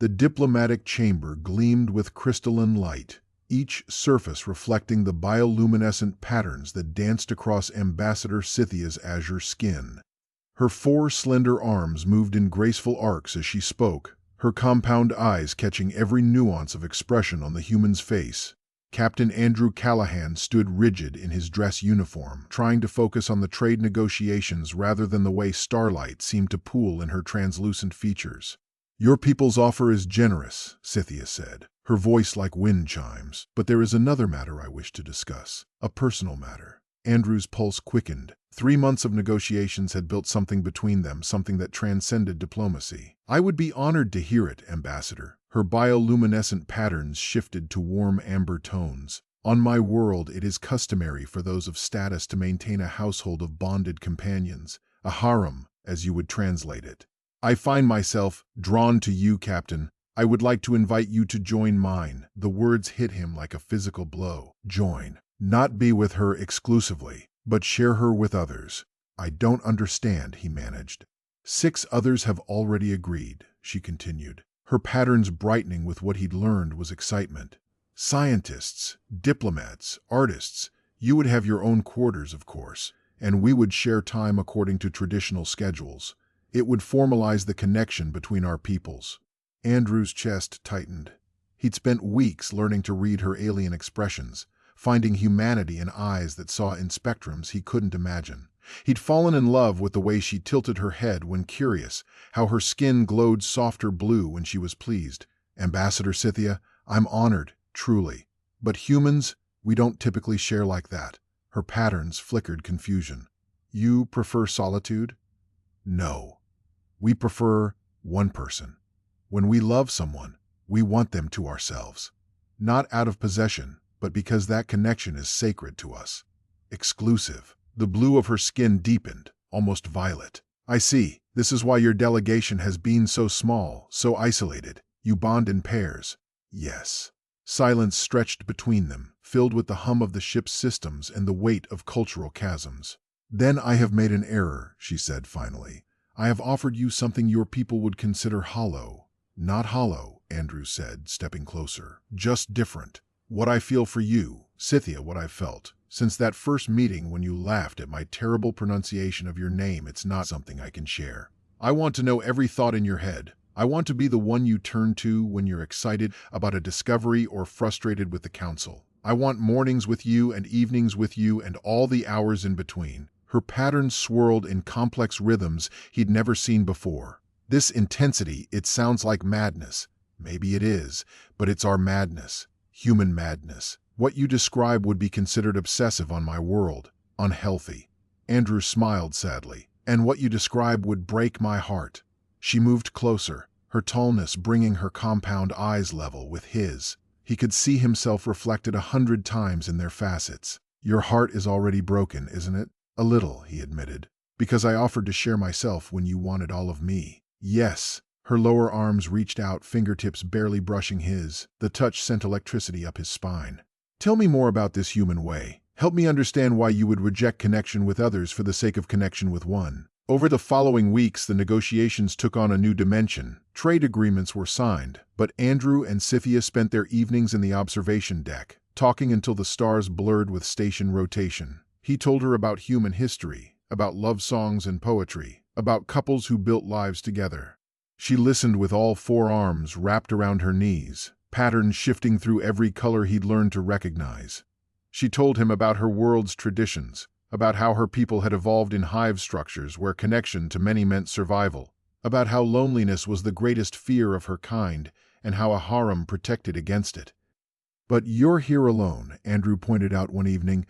The diplomatic chamber gleamed with crystalline light, each surface reflecting the bioluminescent patterns that danced across Ambassador Sythia's azure skin. Her 4 slender arms moved in graceful arcs as she spoke, her compound eyes catching every nuance of expression on the human's face. Captain Andrew Callahan stood rigid in his dress uniform, trying to focus on the trade negotiations rather than the way starlight seemed to pool in her translucent features. "Your people's offer is generous," Sythia said, her voice like wind chimes. "But there is another matter I wish to discuss, a personal matter." Andrew's pulse quickened. 3 months of negotiations had built something between them, something that transcended diplomacy. "I would be honored to hear it, Ambassador." Her bioluminescent patterns shifted to warm amber tones. "On my world, it is customary for those of status to maintain a household of bonded companions, a harem, as you would translate it. I find myself drawn to you, Captain. I would like to invite you to join mine." The words hit him like a physical blow. Join. Not be with her exclusively, but share her with others. "I don't understand," he managed. "6 others have already agreed," she continued. Her patterns brightening with what he'd learned was excitement. "Scientists, diplomats, artists. You would have your own quarters, of course, and we would share time according to traditional schedules. It would formalize the connection between our peoples." Andrew's chest tightened. He'd spent weeks learning to read her alien expressions, finding humanity in eyes that saw in spectrums he couldn't imagine. He'd fallen in love with the way she tilted her head when curious, how her skin glowed softer blue when she was pleased. "Ambassador Sythia, I'm honored, truly. But humans, we don't typically share like that." Her patterns flickered confusion. "You prefer solitude?" "No. We prefer one person. When we love someone, we want them to ourselves. Not out of possession, but because that connection is sacred to us. Exclusive." The blue of her skin deepened, almost violet. "I see. This is why your delegation has been so small, so isolated. You bond in pairs." "Yes." Silence stretched between them, filled with the hum of the ship's systems and the weight of cultural chasms. "Then I have made an error," she said finally. "I have offered you something your people would consider hollow." "Not hollow," Andrew said, stepping closer. "Just different. What I feel for you, Sythia, what I've felt. Since that first meeting when you laughed at my terrible pronunciation of your name, it's not something I can share. I want to know every thought in your head. I want to be the one you turn to when you're excited about a discovery or frustrated with the council. I want mornings with you and evenings with you and all the hours in between." Her patterns swirled in complex rhythms he'd never seen before. "This intensity, it sounds like madness. Maybe it is, but it's our madness. Human madness. What you describe would be considered obsessive on my world, unhealthy." Andrew smiled sadly. "And what you describe would break my heart." She moved closer, her tallness bringing her compound eyes level with his. He could see himself reflected 100 times in their facets. "Your heart is already broken, isn't it?" "A little," he admitted. "Because I offered to share myself when you wanted all of me." "Yes." Her lower arms reached out, fingertips barely brushing his. The touch sent electricity up his spine. "Tell me more about this human way. Help me understand why you would reject connection with others for the sake of connection with one." Over the following weeks, the negotiations took on a new dimension. Trade agreements were signed, but Andrew and Sythia spent their evenings in the observation deck, talking until the stars blurred with station rotation. He told her about human history, about love songs and poetry, about couples who built lives together. She listened with all 4 arms wrapped around her knees, patterns shifting through every color he'd learned to recognize. She told him about her world's traditions, about how her people had evolved in hive structures where connection to many meant survival, about how loneliness was the greatest fear of her kind and how a harem protected against it. "But you're here alone," Andrew pointed out one evening,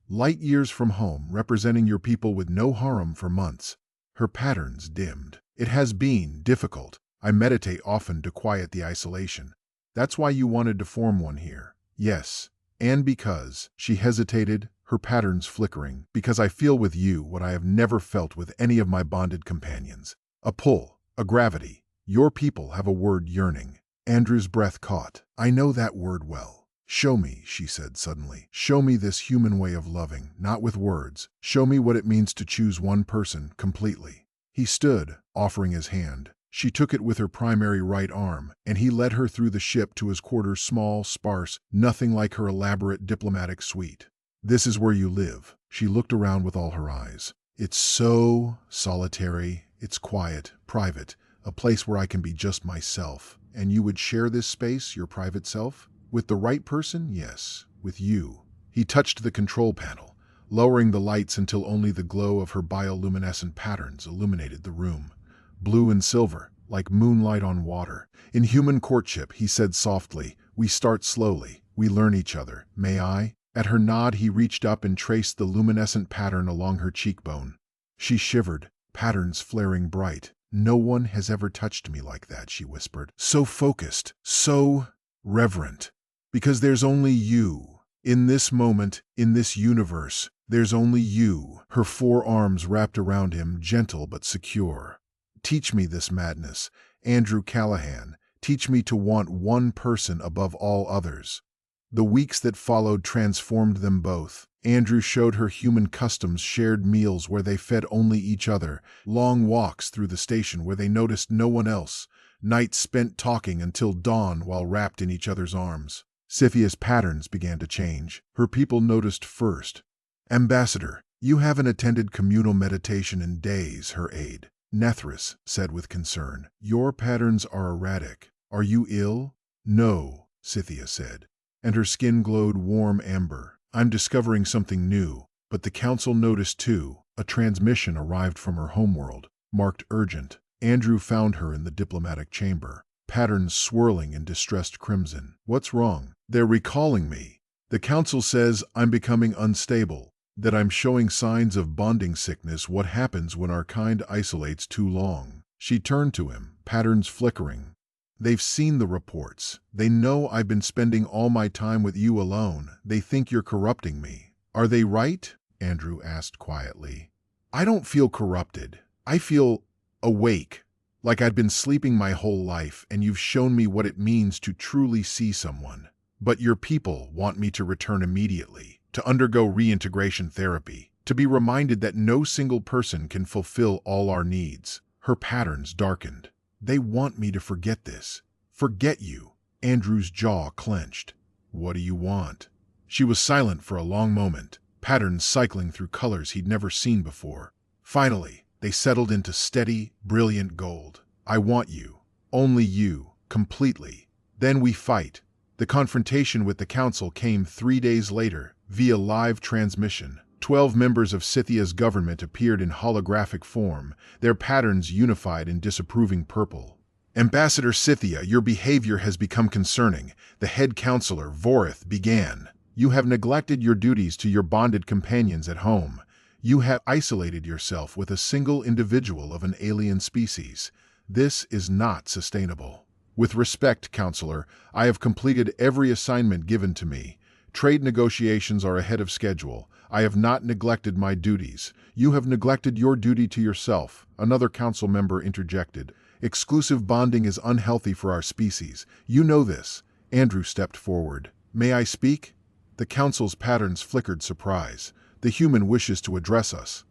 "light years from home, representing your people with no harem for months." Her patterns dimmed. "It has been difficult. I meditate often to quiet the isolation." "That's why you wanted to form one here." "Yes. And because," she hesitated, her patterns flickering, "because I feel with you what I have never felt with any of my bonded companions. A pull, a gravity. Your people have a word, yearning." Andrew's breath caught. "I know that word well." "Show me," she said suddenly. "Show me this human way of loving, not with words. Show me what it means to choose one person completely." He stood, offering his hand. She took it with her primary right arm, and he led her through the ship to his quarters, small, sparse, nothing like her elaborate diplomatic suite. "This is where you live." She looked around with all her eyes. "It's so solitary, it's quiet, private, a place where I can be just myself. And you would share this space, your private self? With the right person? Yes, with you." He touched the control panel, lowering the lights until only the glow of her bioluminescent patterns illuminated the room. Blue and silver, like moonlight on water. "In human courtship," he said softly, "we start slowly. We learn each other. May I?" At her nod, he reached up and traced the luminescent pattern along her cheekbone. She shivered, patterns flaring bright. "No one has ever touched me like that," she whispered. "So focused, so reverent. Because there's only you. In this moment, in this universe, there's only you." Her forearms wrapped around him, gentle but secure. "Teach me this madness, Andrew Callahan. Teach me to want one person above all others." The weeks that followed transformed them both. Andrew showed her human customs, shared meals where they fed only each other, long walks through the station where they noticed no one else, nights spent talking until dawn while wrapped in each other's arms. Sythia's patterns began to change. Her people noticed first. "Ambassador, you haven't attended communal meditation in days," her aide, Nethris, said with concern. "Your patterns are erratic. Are you ill?" "No," Sythia said, and her skin glowed warm amber. "I'm discovering something new." But the council noticed too. A transmission arrived from her homeworld, marked urgent. Andrew found her in the diplomatic chamber, patterns swirling in distressed crimson. "What's wrong?" "They're recalling me. The council says I'm becoming unstable, that I'm showing signs of bonding sickness. What happens when our kind isolates too long?" She turned to him, patterns flickering. "They've seen the reports. They know I've been spending all my time with you alone. They think you're corrupting me." "Are they right?" Andrew asked quietly. "I don't feel corrupted. I feel awake, like I'd been sleeping my whole life, and you've shown me what it means to truly see someone. But your people want me to return immediately, to undergo reintegration therapy, to be reminded that no single person can fulfill all our needs." Her patterns darkened. "They want me to forget this. Forget you." Andrew's jaw clenched. "What do you want?" She was silent for a long moment, patterns cycling through colors he'd never seen before. Finally, they settled into steady, brilliant gold. "I want you. Only you. Completely. Then we fight." The confrontation with the council came 3 days later, via live transmission. 12 members of Sythia's government appeared in holographic form, their patterns unified in disapproving purple. "Ambassador Sythia, your behavior has become concerning," the head counselor, Vorith, began. "You have neglected your duties to your bonded companions at home. You have isolated yourself with a single individual of an alien species. This is not sustainable. With respect, Counselor, I have completed every assignment given to me. Trade negotiations are ahead of schedule. I have not neglected my duties. You have neglected your duty to yourself," another council member interjected. "Exclusive bonding is unhealthy for our species. You know this." Andrew stepped forward. "May I speak?" The council's patterns flickered surprise. "The human wishes to address us."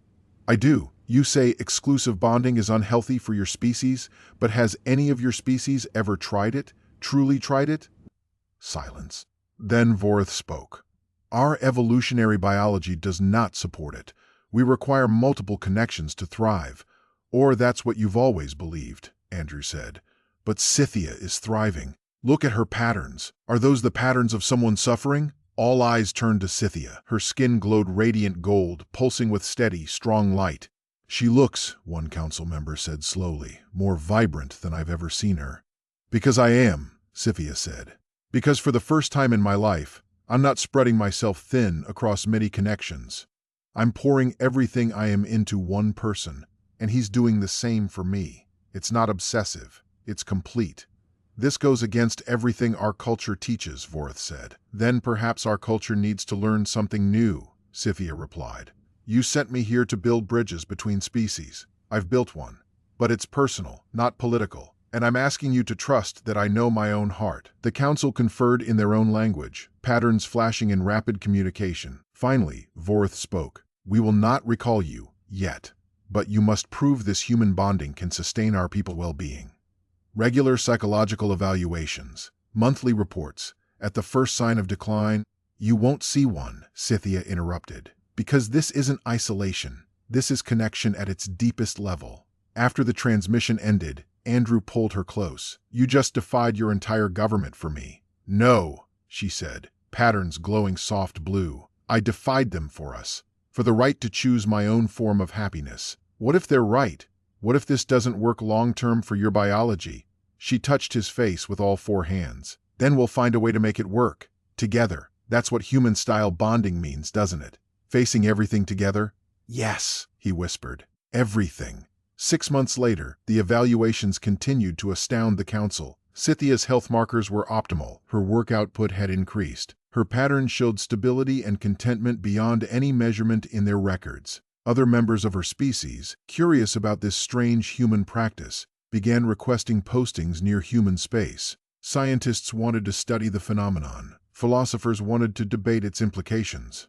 "I do. You say exclusive bonding is unhealthy for your species, but has any of your species ever tried it? Truly tried it?" Silence. Then Vorith spoke. "Our evolutionary biology does not support it. We require multiple connections to thrive. Or that's what you've always believed," Andrew said. "But Sythia is thriving. Look at her patterns. Are those the patterns of someone suffering?" All eyes turned to Sythia. Her skin glowed radiant gold, pulsing with steady, strong light. "She looks," one council member said slowly, "more vibrant than I've ever seen her." "Because I am," Sythia said. "Because for the first time in my life, I'm not spreading myself thin across many connections. I'm pouring everything I am into one person, and he's doing the same for me. It's not obsessive. It's complete." "This goes against everything our culture teaches," Vorith said. "Then perhaps our culture needs to learn something new," Sythia replied. "You sent me here to build bridges between species. I've built one. But it's personal, not political. And I'm asking you to trust that I know my own heart." The council conferred in their own language, patterns flashing in rapid communication. Finally, Vorith spoke. "We will not recall you, yet. but you must prove this human bonding can sustain our people's well-being. Regular psychological evaluations, monthly reports. At the first sign of decline, you won't see one, Sythia interrupted. Because this isn't isolation. This is connection at its deepest level. After the transmission ended, Andrew pulled her close. You just defied your entire government for me. No, she said, patterns glowing soft blue. I defied them for us. For the right to choose my own form of happiness. What if they're right? What if this doesn't work long-term for your biology? She touched his face with all four hands. Then we'll find a way to make it work. Together. That's what human-style bonding means, doesn't it? Facing everything together? Yes, he whispered. Everything. 6 months later, the evaluations continued to astound the council. Sythia's health markers were optimal. Her work output had increased. Her patterns showed stability and contentment beyond any measurement in their records. Other members of her species, curious about this strange human practice, began requesting postings near human space. Scientists wanted to study the phenomenon. Philosophers wanted to debate its implications.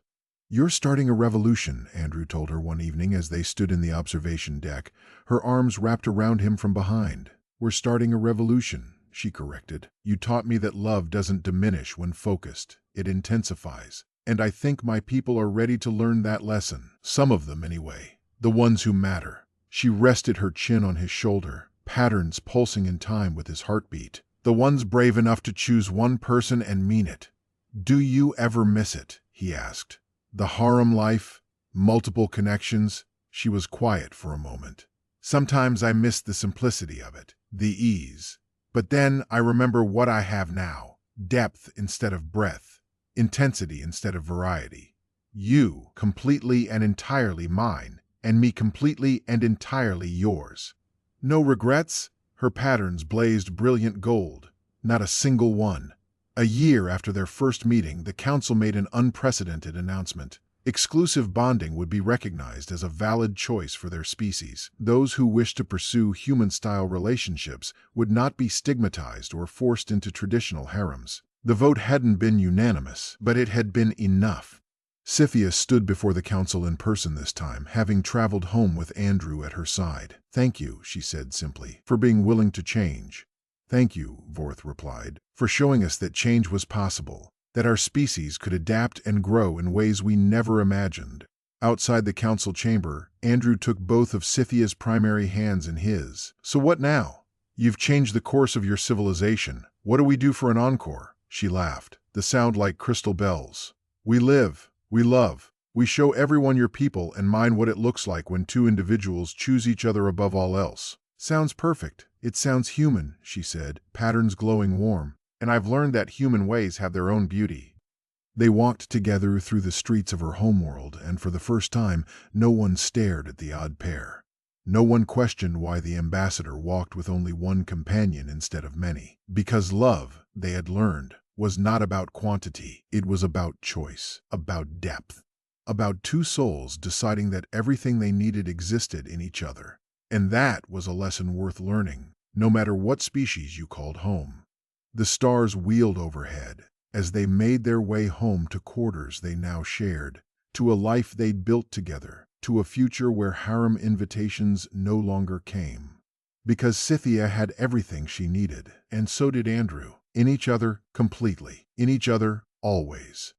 You're starting a revolution, Andrew told her one evening as they stood in the observation deck, her arms wrapped around him from behind. We're starting a revolution, she corrected. You taught me that love doesn't diminish when focused. It intensifies. And I think my people are ready to learn that lesson. Some of them, anyway. The ones who matter. She rested her chin on his shoulder, patterns pulsing in time with his heartbeat. The ones brave enough to choose one person and mean it. Do you ever miss it? He asked. The harem life, multiple connections. She was quiet for a moment. Sometimes I miss the simplicity of it, the ease. But then I remember what I have now. Depth instead of breadth, intensity instead of variety. You, completely and entirely mine, and me completely and entirely yours. No regrets? Her patterns blazed brilliant gold. Not a single one. A year after their first meeting, the council made an unprecedented announcement. Exclusive bonding would be recognized as a valid choice for their species. Those who wished to pursue human-style relationships would not be stigmatized or forced into traditional harems. The vote hadn't been unanimous, but it had been enough. Sythia stood before the council in person this time, having traveled home with Andrew at her side. Thank you, she said simply, for being willing to change. Thank you, Vorth replied, for showing us that change was possible, that our species could adapt and grow in ways we never imagined. Outside the council chamber, Andrew took both of Sythia's primary hands in his. So what now? You've changed the course of your civilization. What do we do for an encore? She laughed, the sound like crystal bells. We live, we love, we show everyone your people and mine what it looks like when two individuals choose each other above all else. Sounds perfect. It sounds human, she said, patterns glowing warm. And I've learned that human ways have their own beauty. They walked together through the streets of her homeworld, and for the first time, no one stared at the odd pair. No one questioned why the ambassador walked with only one companion instead of many. Because love, they had learned, was not about quantity. It was about choice, about depth, about two souls deciding that everything they needed existed in each other. And that was a lesson worth learning, no matter what species you called home. The stars wheeled overhead as they made their way home to quarters they now shared, to a life they'd built together, to a future where Harum invitations no longer came. Because Sythia had everything she needed, and so did Andrew. In each other, completely. In each other, always.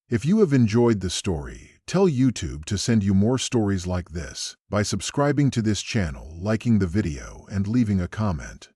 If you have enjoyed the story, tell YouTube to send you more stories like this by subscribing to this channel, liking the video, and leaving a comment.